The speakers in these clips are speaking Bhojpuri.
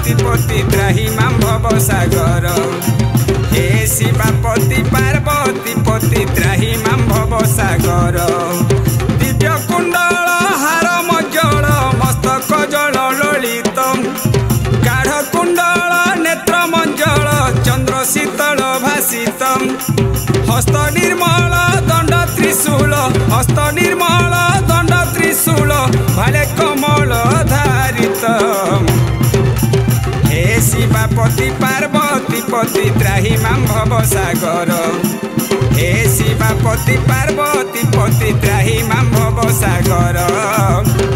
पार्वती पति त्राही मां भव सागर हे शिवा पति पार्वती पति त्राही मां भव सागर दिव्य कुंडल हार मज्जल मस्तक जल ललित गाढ़ कुंडल नेत्र मंजल चंद्र शीतल भासित हस्त निर्मल दंड त्रिशूल हस्त निर्मल दंड त्रिशूल भाले कमल धारित हे शिवा पति पार्वती पति त्राही मां भव सागर हे शिवा पति पार्वती पति त्राही मां भव सागर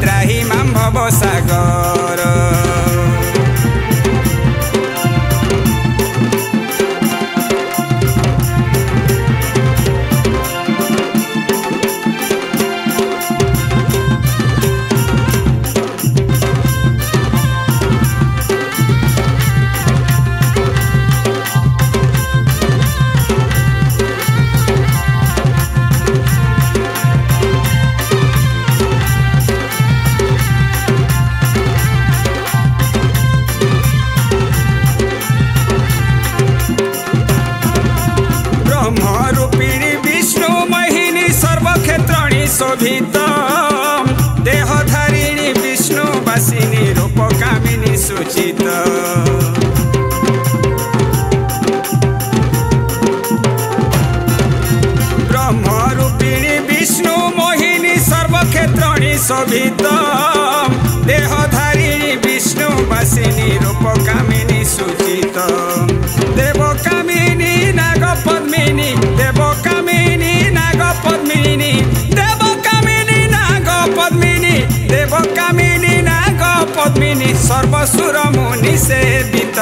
त्राही मां भव सागर शोभित देहधारिणी विष्णुवासिनी रूपकामिनी सुचित ब्रह्मरूपिणी विष्णु मोहिनी सर्वक्षेत्रणी शोभित देहधारिणी विष्णुवासिनी रूपकामिनी सुचित देवकामिनी नागपद्मिनी देवकामिनी नागपद्मिनी देवकामिनी नाग पद्मिनी सर्वसुर मुनि सेवित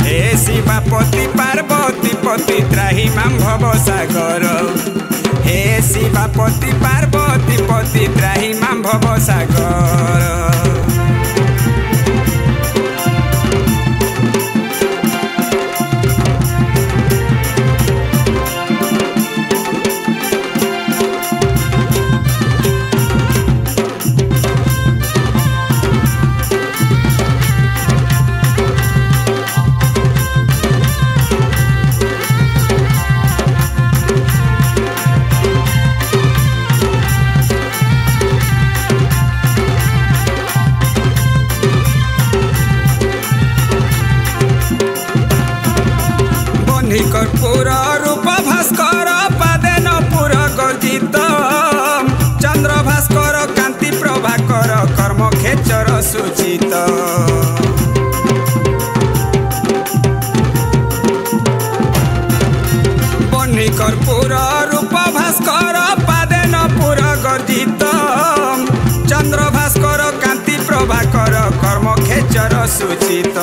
हे शिवा पति पार्वती पति त्राही मां भव सागर हे शिवा पति पार्वती पति त्राही मां भव सागर कर्पूर रूप भास्कर पादेन पुर गर्जित चंद्र भास्कर कांति प्रभाकर कर्म खेचर सुचित बन्ही कर्पूर रूप भास्कर पादेन पुर गर्जित चंद्र भास्कर कांति प्रभाकर कर्म खेचर सुचित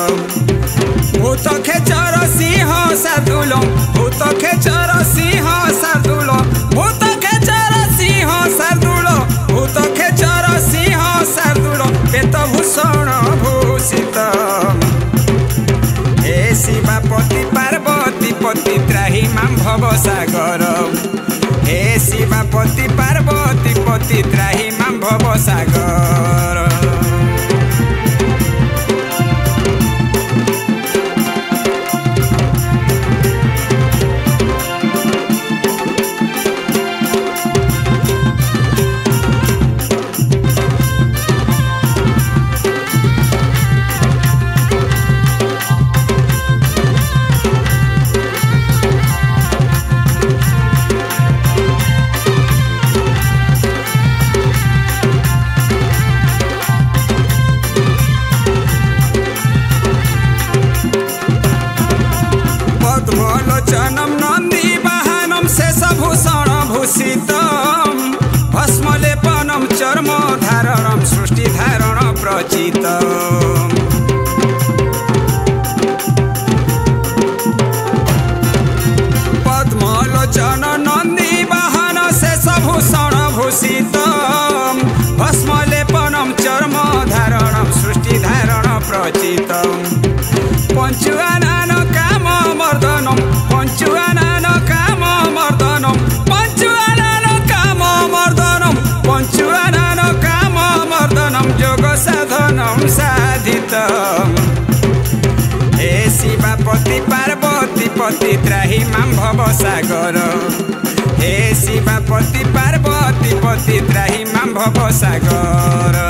भूत खेचर सिंह शार्दूल भूत खेचर सिंह शार्दूल भूत खेचर सिंह शार्दूल भूत खेचर सिंह शार्दूल पेतभूषण भूषित हे शिवा पति पार्वती पति त्राही मां भव सागर हे शिवा पति पार्वती पति त्राही मां भव सागर पद्मलोचनम नंदी वाहनम शेषभूषण भूषित भस्मलेपनम चर्म धारणम सृष्टि धारण प्रचित पद्मलोचन नंदी वाहन शेषभूषण भूषित भस्मलेपनम चर्म धारणम सृष्टि धारण प्रचित पंचुआनन काम मर्दनम पंचुआनन काम मर्दनम पंचुआनन काम मर्दनम पंचुआनन काम मर्दनम जोग साधनम साधित पति त्राही मां भव सागर हे शिवापति पार्वती पति त्राही मां भव सागर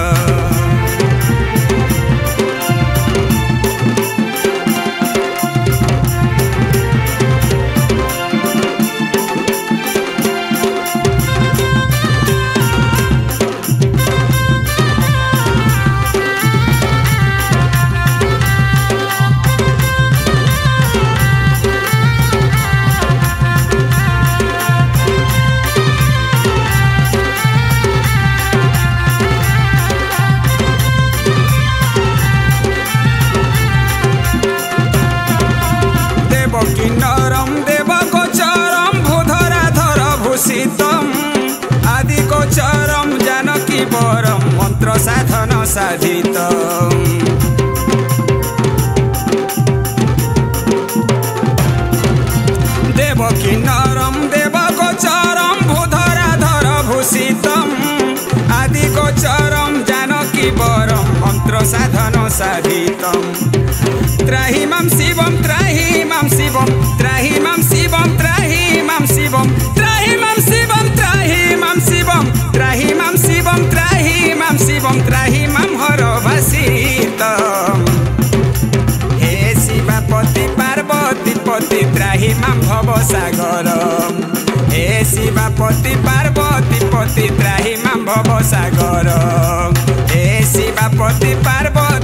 किन्नरम देव गोचरम भूधराधर भूषितम आदि गोचरम जानकी वरम मंत्र साधन साधितम देव किन्नरम देव गोचरम भूधराधर भूषितम आदि गोचरम जानकी वरम मंत्र साधन साधितम त्राही मां शिवम त्राही मां शिवम त्राही मां शिवम त्राही मां शिवम त्राही मां शिवम त्राही मां शिवम त्राही मां शिवम त्राही मां शिवम त्राही मां हर भासितम हे शिवापति पार्वती पति त्राही मां भव सागर हे शिवापति पार्वती पति त्राही मां भव सागर हे शिवापति पार्वती